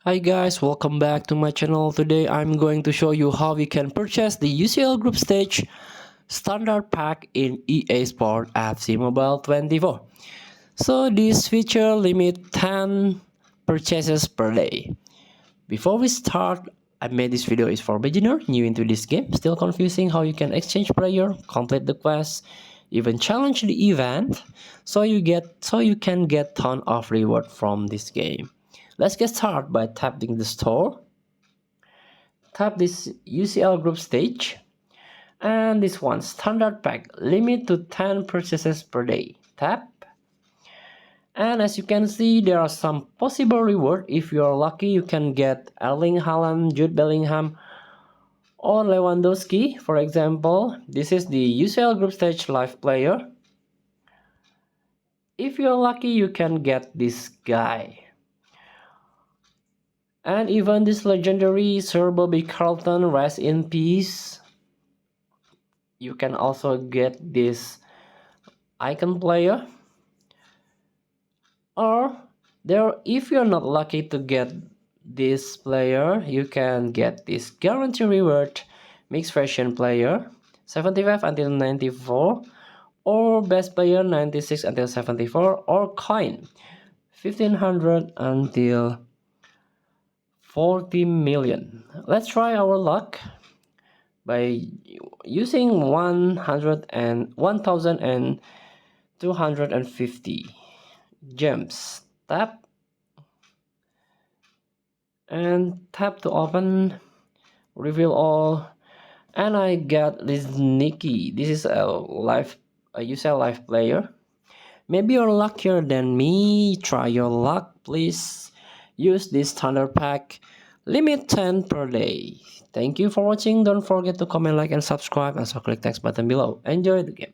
Hi guys, welcome back to my channel. Today I'm going to show you how you can purchase the UCL group stage standard pack in EA Sport FC Mobile 24. So this feature limit 10 purchases per day. Before we start, I made this video is for beginner new into this game, still confusing how you can exchange player, complete the quest, even challenge the event, so you can get ton of reward from this game. Let's get started by tapping the store. Tap this UCL group stage and this one standard pack limit to 10 purchases per day. Tap. And as you can see, there are some possible reward. If you are lucky, you can get Erling Haaland, Jude Bellingham, or Lewandowski. For example, this is the UCL group stage live player. If you are lucky, you can get this guy. And even this legendary Sir Bobby Charlton, rest in peace. You can also get this icon player. Or if you're not lucky to get this player, you can get this guarantee reward mixed version player 75 until 94, or best player 96 until 74, or coin 1500 until 40 million. Let's try our luck by using 1,250 gems. Tap and tap to open, reveal all, and I got this Nikki. This is a UCL live player. Maybe you're luckier than me. Try your luck, please. Use this standard pack, limit 10 per day. Thank you for watching. Don't forget to comment, like, and subscribe, and so click text button below. Enjoy the game.